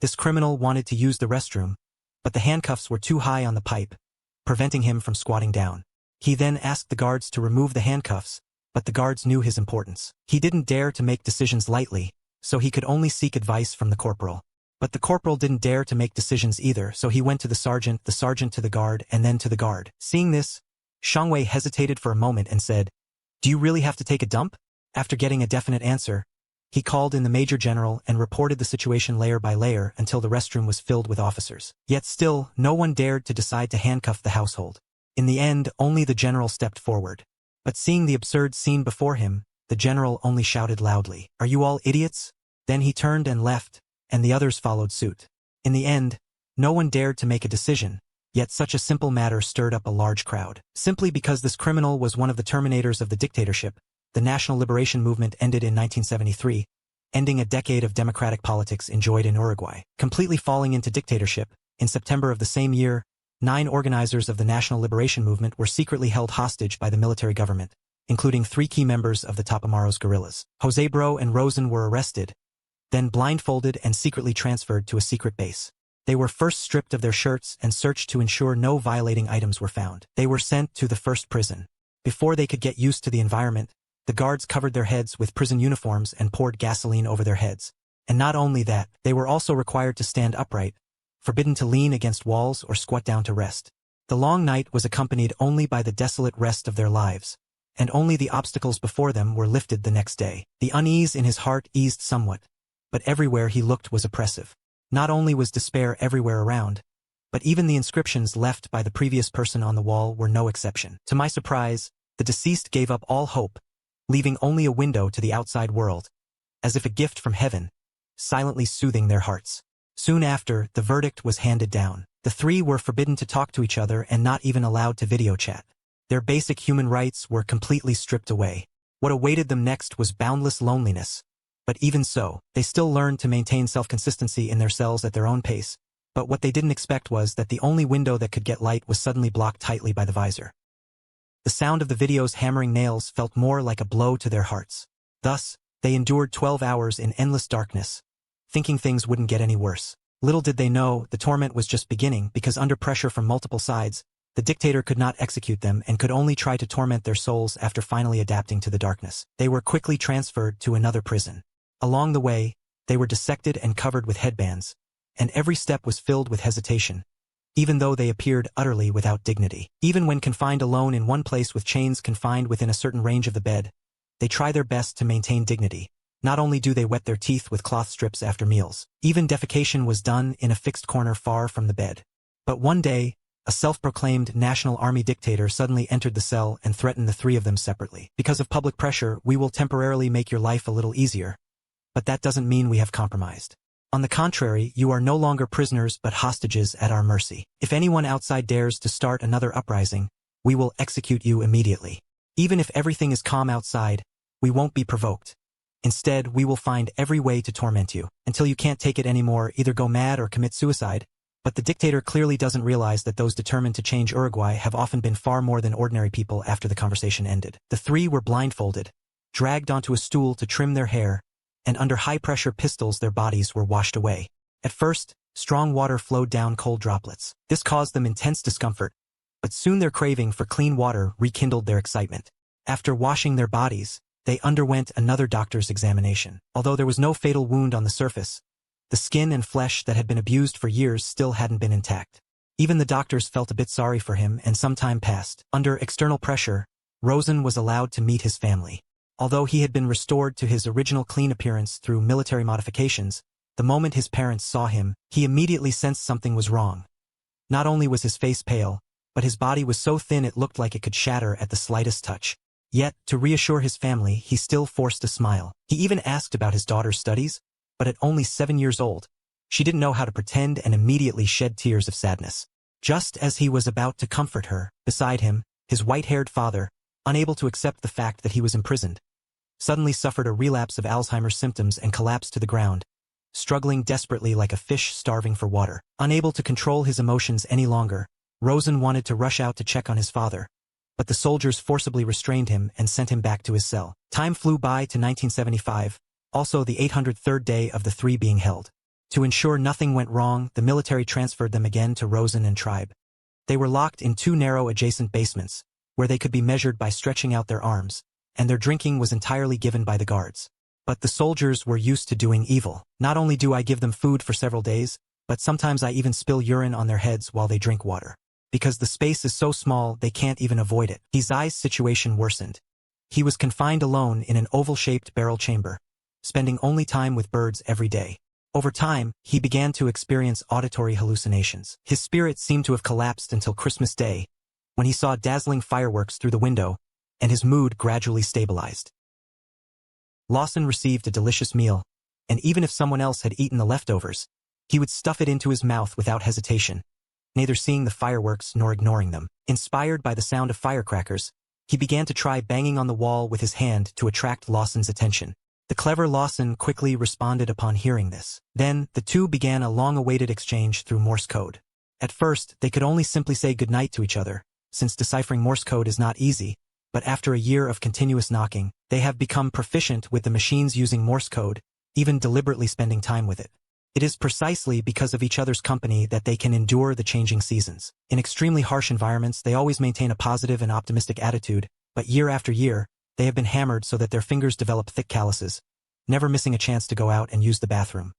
This criminal wanted to use the restroom, but the handcuffs were too high on the pipe, preventing him from squatting down. He then asked the guards to remove the handcuffs, but the guards knew his importance. He didn't dare to make decisions lightly, so he could only seek advice from the corporal. But the corporal didn't dare to make decisions either, so he went to the sergeant to the guard, and then to the guard. Seeing this, Xiangwei hesitated for a moment and said, "Do you really have to take a dump?" After getting a definite answer, he called in the major general and reported the situation layer by layer until the restroom was filled with officers. Yet still, no one dared to decide to handcuff the household. In the end, only the general stepped forward. But seeing the absurd scene before him, the general only shouted loudly, "Are you all idiots?" Then he turned and left, and the others followed suit. In the end, no one dared to make a decision, yet such a simple matter stirred up a large crowd. Simply because this criminal was one of the terminators of the dictatorship, the National Liberation Movement ended in 1973, ending a decade of democratic politics enjoyed in Uruguay. Completely falling into dictatorship, in September of the same year, 9 organizers of the National Liberation Movement were secretly held hostage by the military government, including 3 key members of the Tupamaros guerrillas. José Bro and Rosen were arrested, then blindfolded and secretly transferred to a secret base. They were first stripped of their shirts and searched to ensure no violating items were found. They were sent to the first prison. Before they could get used to the environment, the guards covered their heads with prison uniforms and poured gasoline over their heads. And not only that, they were also required to stand upright, forbidden to lean against walls or squat down to rest. The long night was accompanied only by the desolate rest of their lives, and only the obstacles before them were lifted the next day. The unease in his heart eased somewhat, but everywhere he looked was oppressive. Not only was despair everywhere around, but even the inscriptions left by the previous person on the wall were no exception. To my surprise, the deceased gave up all hope, leaving only a window to the outside world, as if a gift from heaven, silently soothing their hearts. Soon after, the verdict was handed down. The 3 were forbidden to talk to each other and not even allowed to video chat. Their basic human rights were completely stripped away. What awaited them next was boundless loneliness. But even so, they still learned to maintain self-consistency in their cells at their own pace. But what they didn't expect was that the only window that could get light was suddenly blocked tightly by the visor. The sound of the video's hammering nails felt more like a blow to their hearts. Thus, they endured 12 hours in endless darkness, thinking things wouldn't get any worse. Little did they know, the torment was just beginning because under pressure from multiple sides, the dictator could not execute them and could only try to torment their souls after finally adapting to the darkness. They were quickly transferred to another prison. Along the way, they were dissected and covered with headbands, and every step was filled with hesitation, even though they appeared utterly without dignity. Even when confined alone in one place with chains confined within a certain range of the bed, they try their best to maintain dignity. Not only do they wet their teeth with cloth strips after meals, even defecation was done in a fixed corner far from the bed. But one day, a self-proclaimed National Army dictator suddenly entered the cell and threatened the 3 of them separately. "Because of public pressure, we will temporarily make your life a little easier. But that doesn't mean we have compromised. On the contrary, you are no longer prisoners but hostages at our mercy. If anyone outside dares to start another uprising, we will execute you immediately. Even if everything is calm outside, we won't be provoked. Instead, we will find every way to torment you. Until you can't take it anymore, either go mad or commit suicide." But the dictator clearly doesn't realize that those determined to change Uruguay have often been far more than ordinary people after the conversation ended. The 3 were blindfolded, dragged onto a stool to trim their hair, and under high-pressure pistols their bodies were washed away. At first, strong water flowed down cold droplets. This caused them intense discomfort, but soon their craving for clean water rekindled their excitement. After washing their bodies, they underwent another doctor's examination. Although there was no fatal wound on the surface, the skin and flesh that had been abused for years still hadn't been intact. Even the doctors felt a bit sorry for him, and some time passed. Under external pressure, Rosen was allowed to meet his family. Although he had been restored to his original clean appearance through military modifications, the moment his parents saw him, he immediately sensed something was wrong. Not only was his face pale, but his body was so thin it looked like it could shatter at the slightest touch. Yet, to reassure his family, he still forced a smile. He even asked about his daughter's studies, but at only 7 years old, she didn't know how to pretend and immediately shed tears of sadness. Just as he was about to comfort her, beside him, his white-haired father, unable to accept the fact that he was imprisoned, suddenly suffered a relapse of Alzheimer's symptoms and collapsed to the ground, struggling desperately like a fish starving for water. Unable to control his emotions any longer, Rosen wanted to rush out to check on his father, but the soldiers forcibly restrained him and sent him back to his cell. Time flew by to 1975, also the 803rd day of the 3 being held. To ensure nothing went wrong, the military transferred them again to Rosen and Tribe. They were locked in 2 narrow adjacent basements, where they could be measured by stretching out their arms, and their drinking was entirely given by the guards. But the soldiers were used to doing evil. Not only do I give them food for several days, but sometimes I even spill urine on their heads while they drink water. Because the space is so small, they can't even avoid it. His situation worsened. He was confined alone in an oval-shaped barrel chamber, spending only time with birds every day. Over time, he began to experience auditory hallucinations. His spirit seemed to have collapsed until Christmas Day, when he saw dazzling fireworks through the window, and his mood gradually stabilized. Lawson received a delicious meal, and even if someone else had eaten the leftovers, he would stuff it into his mouth without hesitation, neither seeing the fireworks nor ignoring them. Inspired by the sound of firecrackers, he began to try banging on the wall with his hand to attract Lawson's attention. The clever Lawson quickly responded upon hearing this. Then, the two began a long-awaited exchange through Morse code. At first, they could only simply say goodnight to each other, since deciphering Morse code is not easy, but after a year of continuous knocking, they have become proficient with the machines using Morse code, even deliberately spending time with it. It is precisely because of each other's company that they can endure the changing seasons. In extremely harsh environments, they always maintain a positive and optimistic attitude, but year after year, they have been hammered so that their fingers develop thick calluses, never missing a chance to go out and use the bathroom.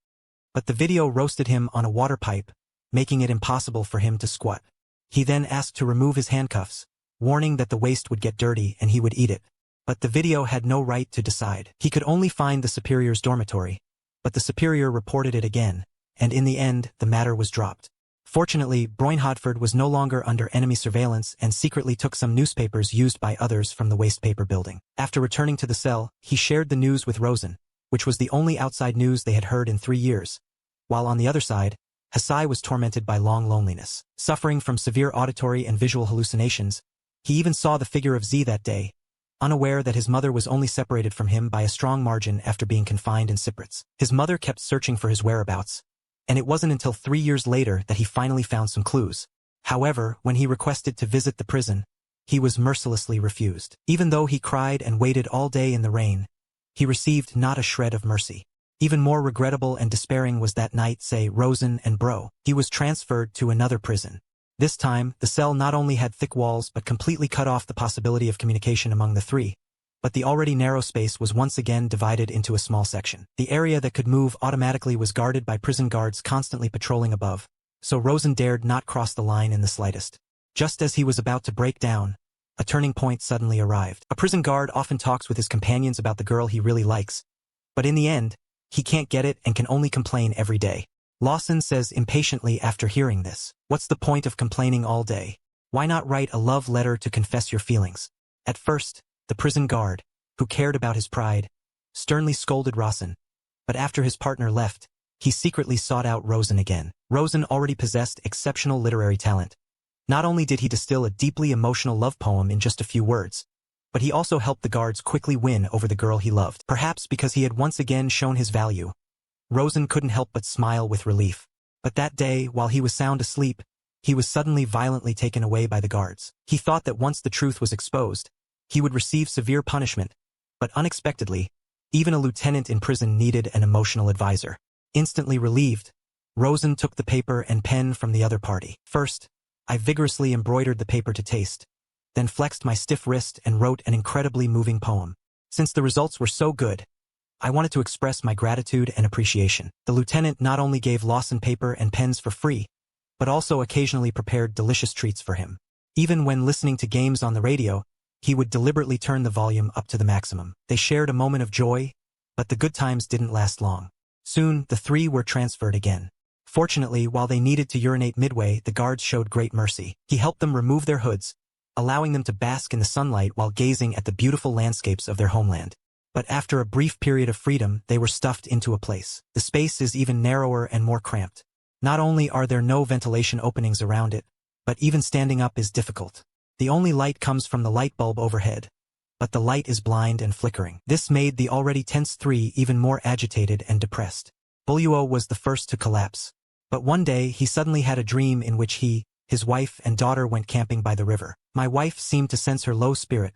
But the video roasted him on a water pipe, making it impossible for him to squat. He then asked to remove his handcuffs, warning that the waste would get dirty and he would eat it. But the video had no right to decide. He could only find the superior's dormitory, but the superior reported it again, and in the end, the matter was dropped. Fortunately, Broinhodford was no longer under enemy surveillance and secretly took some newspapers used by others from the wastepaper building. After returning to the cell, he shared the news with Rosen, which was the only outside news they had heard in 3 years, while on the other side, Hasai was tormented by long loneliness. Suffering from severe auditory and visual hallucinations, he even saw the figure of Z that day, unaware that his mother was only separated from him by a strong margin after being confined in Cyprus. His mother kept searching for his whereabouts, and it wasn't until 3 years later that he finally found some clues. However, when he requested to visit the prison, he was mercilessly refused. Even though he cried and waited all day in the rain, he received not a shred of mercy. Even more regrettable and despairing was that night, say, Rosen and Bro. He was transferred to another prison. This time, the cell not only had thick walls but completely cut off the possibility of communication among the three, but the already narrow space was once again divided into a small section. The area that could move automatically was guarded by prison guards constantly patrolling above, so Rosen dared not cross the line in the slightest. Just as he was about to break down, a turning point suddenly arrived. A prison guard often talks with his companions about the girl he really likes, but in the end, he can't get it and can only complain every day. Lawson says impatiently after hearing this, "What's the point of complaining all day? Why not write a love letter to confess your feelings?" At first, the prison guard, who cared about his pride, sternly scolded Rosen, but after his partner left, he secretly sought out Rosen again. Rosen already possessed exceptional literary talent. Not only did he distill a deeply emotional love poem in just a few words, but he also helped the guards quickly win over the girl he loved. Perhaps because he had once again shown his value, Rosen couldn't help but smile with relief. But that day, while he was sound asleep, he was suddenly violently taken away by the guards. He thought that once the truth was exposed, he would receive severe punishment, but unexpectedly, even a lieutenant in prison needed an emotional advisor. Instantly relieved, Rosen took the paper and pen from the other party. First, I vigorously embroidered the paper to taste, then flexed my stiff wrist and wrote an incredibly moving poem. Since the results were so good, I wanted to express my gratitude and appreciation. The lieutenant not only gave Lawson paper and pens for free, but also occasionally prepared delicious treats for him. Even when listening to games on the radio, he would deliberately turn the volume up to the maximum. They shared a moment of joy, but the good times didn't last long. Soon, the three were transferred again. Fortunately, while they needed to urinate midway, the guards showed great mercy. He helped them remove their hoods, allowing them to bask in the sunlight while gazing at the beautiful landscapes of their homeland. But after a brief period of freedom, they were stuffed into a place. The space is even narrower and more cramped. Not only are there no ventilation openings around it, but even standing up is difficult. The only light comes from the light bulb overhead, but the light is blind and flickering. This made the already tense three even more agitated and depressed. Buluo was the first to collapse. But one day he suddenly had a dream in which he, his wife and daughter went camping by the river. My wife seemed to sense her low spirit,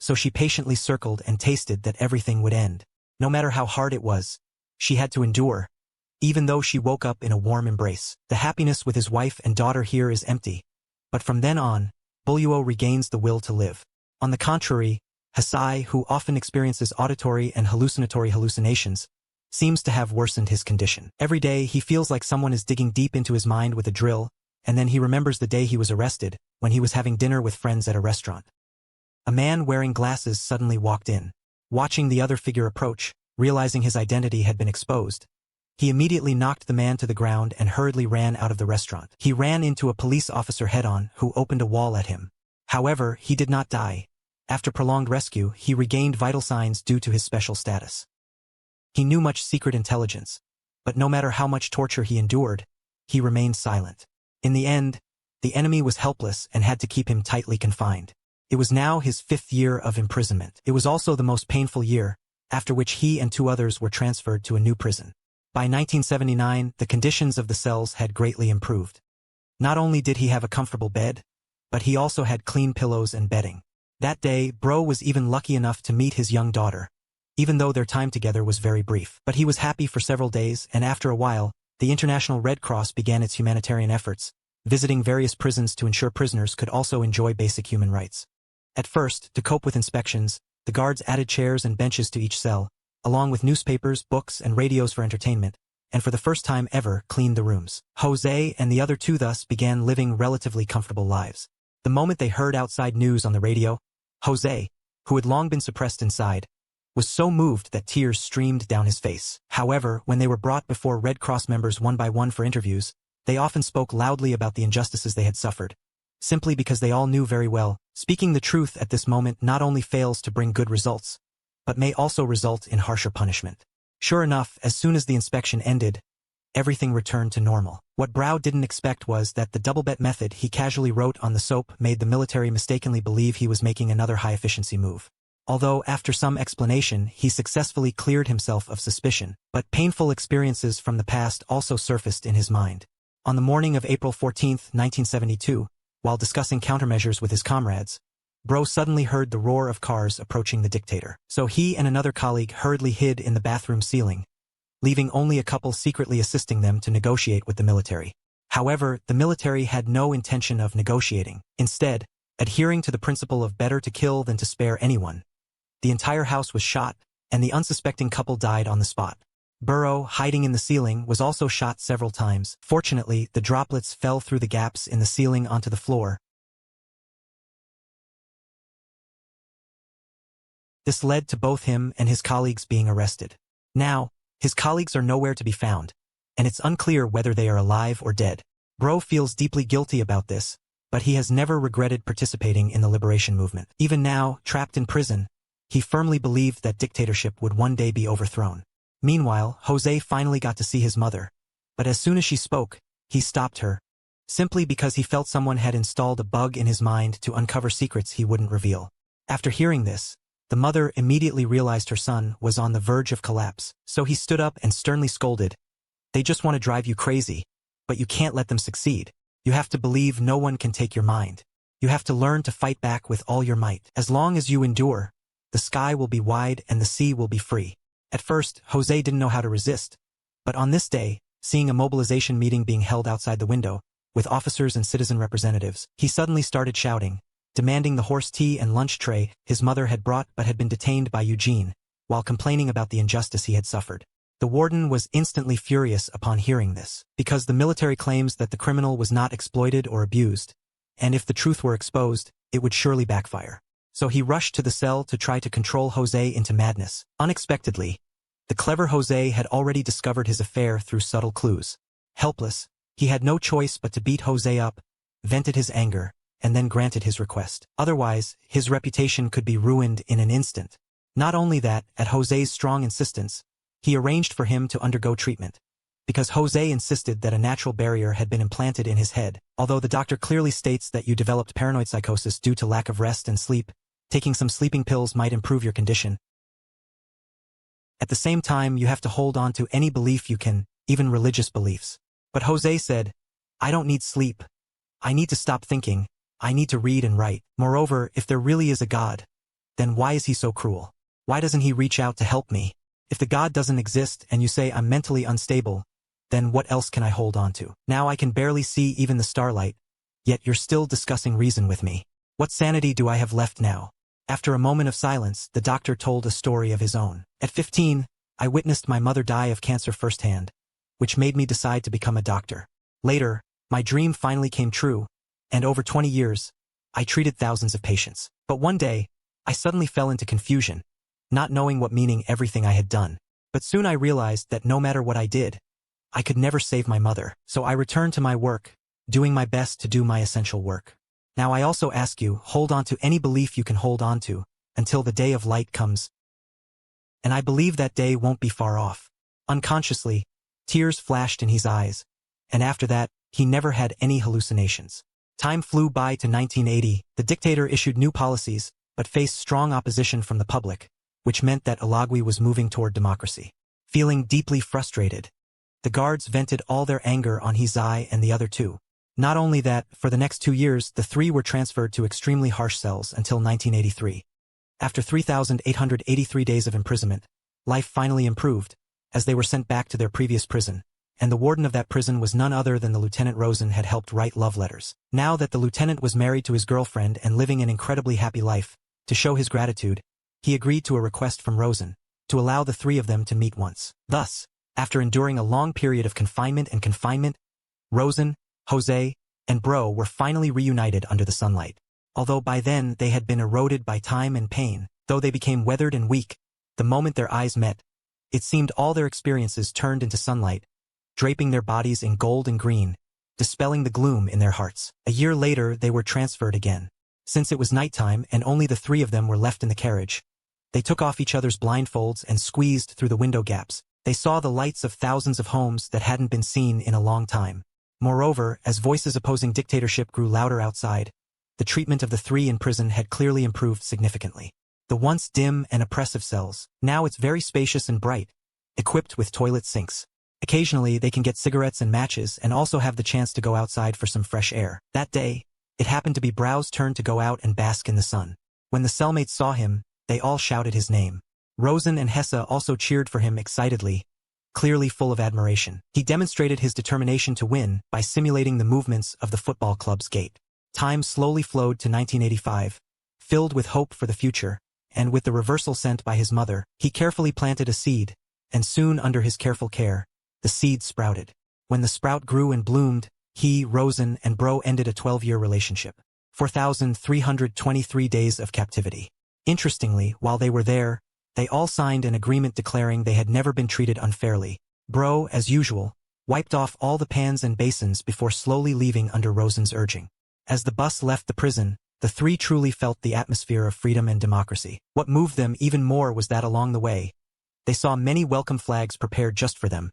so she patiently circled and tasted that everything would end. No matter how hard it was, she had to endure, even though she woke up in a warm embrace. The happiness with his wife and daughter here is empty. But from then on, Buluo regains the will to live. On the contrary, Hasai, who often experiences auditory and hallucinatory hallucinations, seems to have worsened his condition. Every day he feels like someone is digging deep into his mind with a drill, and then he remembers the day he was arrested, when he was having dinner with friends at a restaurant. A man wearing glasses suddenly walked in. Watching the other figure approach, realizing his identity had been exposed, he immediately knocked the man to the ground and hurriedly ran out of the restaurant. He ran into a police officer head-on who opened a wall at him. However, he did not die. After prolonged rescue, he regained vital signs due to his special status. He knew much secret intelligence, but no matter how much torture he endured, he remained silent. In the end, the enemy was helpless and had to keep him tightly confined. It was now his 5th year of imprisonment. It was also the most painful year, after which he and 2 others were transferred to a new prison. By 1979, the conditions of the cells had greatly improved. Not only did he have a comfortable bed, but he also had clean pillows and bedding. That day, Bro was even lucky enough to meet his young daughter, even though their time together was very brief. But he was happy for several days, and after a while, the International Red Cross began its humanitarian efforts, visiting various prisons to ensure prisoners could also enjoy basic human rights. At first, to cope with inspections, the guards added chairs and benches to each cell, along with newspapers, books, and radios for entertainment, and for the first time ever, cleaned the rooms. Jose and the other 2 thus began living relatively comfortable lives. The moment they heard outside news on the radio, Jose, who had long been suppressed inside, was so moved that tears streamed down his face. However, when they were brought before Red Cross members one by one for interviews, they often spoke loudly about the injustices they had suffered, simply because they all knew very well, speaking the truth at this moment not only fails to bring good results, but may also result in harsher punishment. Sure enough, as soon as the inspection ended, everything returned to normal. What Brow didn't expect was that the double-bet method he casually wrote on the soap made the military mistakenly believe he was making another high-efficiency move. Although, after some explanation, he successfully cleared himself of suspicion, but painful experiences from the past also surfaced in his mind. On the morning of April 14, 1972, while discussing countermeasures with his comrades, Bro suddenly heard the roar of cars approaching the dictator. So he and another colleague hurriedly hid in the bathroom ceiling, leaving only a couple secretly assisting them to negotiate with the military. However, the military had no intention of negotiating. Instead, adhering to the principle of better to kill than to spare anyone, the entire house was shot, and the unsuspecting couple died on the spot. Burrow, hiding in the ceiling, was also shot several times. Fortunately, the droplets fell through the gaps in the ceiling onto the floor. This led to both him and his colleagues being arrested. Now, his colleagues are nowhere to be found, and it's unclear whether they are alive or dead. Bro feels deeply guilty about this, but he has never regretted participating in the liberation movement. Even now, trapped in prison, he firmly believed that dictatorship would one day be overthrown. Meanwhile, Jose finally got to see his mother, but as soon as she spoke, he stopped her, simply because he felt someone had installed a bug in his mind to uncover secrets he wouldn't reveal. After hearing this, the mother immediately realized her son was on the verge of collapse, so he stood up and sternly scolded, "They just want to drive you crazy, but you can't let them succeed. You have to believe no one can take your mind. You have to learn to fight back with all your might. As long as you endure, the sky will be wide and the sea will be free." At first, Jose didn't know how to resist, but on this day, seeing a mobilization meeting being held outside the window, with officers and citizen representatives, he suddenly started shouting, demanding the horse tea and lunch tray his mother had brought but had been detained by Eugene, while complaining about the injustice he had suffered. The warden was instantly furious upon hearing this, because the military claims that the criminal was not exploited or abused, and if the truth were exposed, it would surely backfire. So he rushed to the cell to try to control Jose into madness. Unexpectedly, the clever Jose had already discovered his affair through subtle clues. Helpless, he had no choice but to beat Jose up, vented his anger, and then granted his request. Otherwise, his reputation could be ruined in an instant. Not only that, at Jose's strong insistence, he arranged for him to undergo treatment, because Jose insisted that a natural barrier had been implanted in his head. Although the doctor clearly states that you developed paranoid psychosis due to lack of rest and sleep, taking some sleeping pills might improve your condition. At the same time, you have to hold on to any belief you can, even religious beliefs. But Jose said, "I don't need sleep. I need to stop thinking. I need to read and write. Moreover, if there really is a God, then why is he so cruel? Why doesn't he reach out to help me? If the God doesn't exist and you say I'm mentally unstable, then what else can I hold on to? Now I can barely see even the starlight, yet you're still discussing reason with me. What sanity do I have left now? After a moment of silence, the doctor told a story of his own. At 15, I witnessed my mother die of cancer firsthand, which made me decide to become a doctor. Later, my dream finally came true, and over 20 years, I treated thousands of patients. But one day, I suddenly fell into confusion, not knowing what meaning everything I had done. But soon I realized that no matter what I did, I could never save my mother. So I returned to my work, doing my best to do my essential work. Now I also ask you, hold on to any belief you can hold on to, until the day of light comes. And I believe that day won't be far off. Unconsciously, tears flashed in his eyes, and after that, he never had any hallucinations. Time flew by to 1980, the dictator issued new policies, but faced strong opposition from the public, which meant that Uruguay was moving toward democracy. Feeling deeply frustrated, the guards vented all their anger on Hizai and the other two. Not only that, for the next 2 years, the three were transferred to extremely harsh cells until 1983. After 3,883 days of imprisonment, life finally improved, as they were sent back to their previous prison, and the warden of that prison was none other than the Lieutenant Rosen had helped write love letters. Now that the lieutenant was married to his girlfriend and living an incredibly happy life, to show his gratitude, he agreed to a request from Rosen, to allow the three of them to meet once. Thus, after enduring a long period of confinement, Rosen, Jose, and Bro were finally reunited under the sunlight. Although by then they had been eroded by time and pain, though they became weathered and weak, the moment their eyes met, it seemed all their experiences turned into sunlight, draping their bodies in gold and green, dispelling the gloom in their hearts. A year later they were transferred again. Since it was nighttime and only the three of them were left in the carriage, they took off each other's blindfolds and squeezed through the window gaps. They saw the lights of thousands of homes that hadn't been seen in a long time. Moreover, as voices opposing dictatorship grew louder outside, the treatment of the three in prison had clearly improved significantly. The once dim and oppressive cells, now it's very spacious and bright, equipped with toilet sinks. Occasionally they can get cigarettes and matches and also have the chance to go outside for some fresh air. That day, it happened to be Brau's turn to go out and bask in the sun. When the cellmates saw him, they all shouted his name. Rosen and Hesse also cheered for him excitedly, clearly full of admiration. He demonstrated his determination to win by simulating the movements of the football club's gate. Time slowly flowed to 1985, filled with hope for the future, and with the reversal sent by his mother, he carefully planted a seed, and soon under his careful care, the seed sprouted. When the sprout grew and bloomed, he, Rosen, and Bro ended a 12-year relationship. 4,323 days of captivity. Interestingly, while they were there, they all signed an agreement declaring they had never been treated unfairly. Bro, as usual, wiped off all the pans and basins before slowly leaving under Rosen's urging. As the bus left the prison, the three truly felt the atmosphere of freedom and democracy. What moved them even more was that along the way, they saw many welcome flags prepared just for them,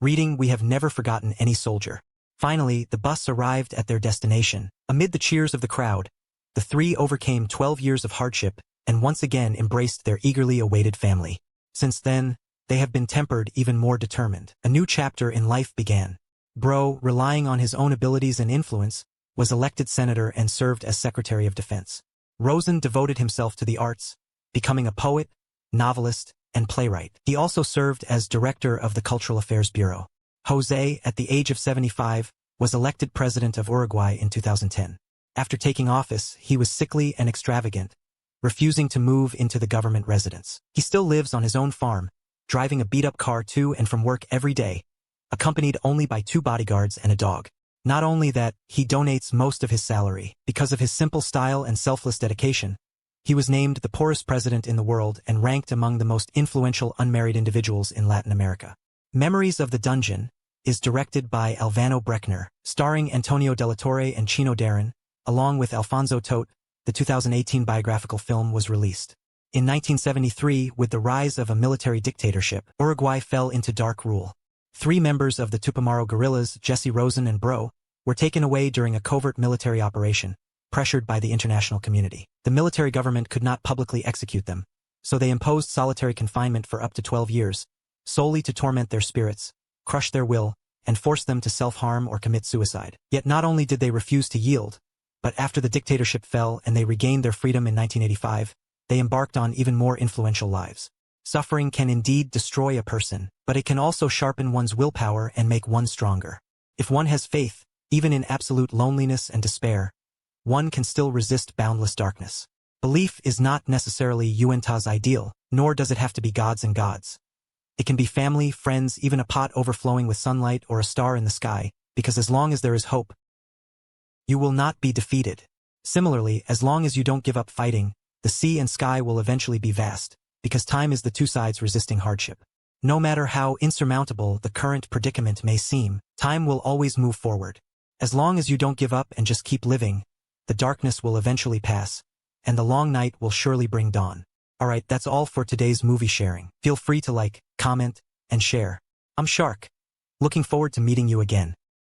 reading, "We have never forgotten any soldier." Finally, the bus arrived at their destination. Amid the cheers of the crowd, the three overcame 12 years of hardship and once again embraced their eagerly awaited family. Since then, they have been tempered even more determined. A new chapter in life began. Bro, relying on his own abilities and influence, was elected senator and served as Secretary of Defense. Rosen devoted himself to the arts, becoming a poet, novelist, and playwright. He also served as director of the Cultural Affairs Bureau. Jose, at the age of 75, was elected president of Uruguay in 2010. After taking office, he was sickly and extravagant, refusing to move into the government residence. He still lives on his own farm, driving a beat-up car to and from work every day, accompanied only by 2 bodyguards and a dog. Not only that, he donates most of his salary. Because of his simple style and selfless dedication, he was named the poorest president in the world and ranked among the most influential unmarried individuals in Latin America. Memories of the Dungeon is directed by Alvaro Breckner, starring Antonio de la Torre and Chino Darin, along with Alfonso Tote. The 2018 biographical film was released. In 1973, with the rise of a military dictatorship, Uruguay fell into dark rule. 3 members of the Tupamaro guerrillas, Jesse, Rosen, and Bro, were taken away during a covert military operation, pressured by the international community. The military government could not publicly execute them, so they imposed solitary confinement for up to 12 years, solely to torment their spirits, crush their will, and force them to self-harm or commit suicide. Yet not only did they refuse to yield, but after the dictatorship fell and they regained their freedom in 1985, they embarked on even more influential lives. Suffering can indeed destroy a person, but it can also sharpen one's willpower and make one stronger. If one has faith, even in absolute loneliness and despair, one can still resist boundless darkness. Belief is not necessarily Yuanta's ideal, nor does it have to be gods and gods. It can be family, friends, even a pot overflowing with sunlight or a star in the sky, because as long as there is hope, you will not be defeated. Similarly, as long as you don't give up fighting, the sea and sky will eventually be vast, because time is the two sides resisting hardship. No matter how insurmountable the current predicament may seem, time will always move forward. As long as you don't give up and just keep living, the darkness will eventually pass, and the long night will surely bring dawn. Alright, that's all for today's movie sharing. Feel free to like, comment, and share. I'm Shark. Looking forward to meeting you again.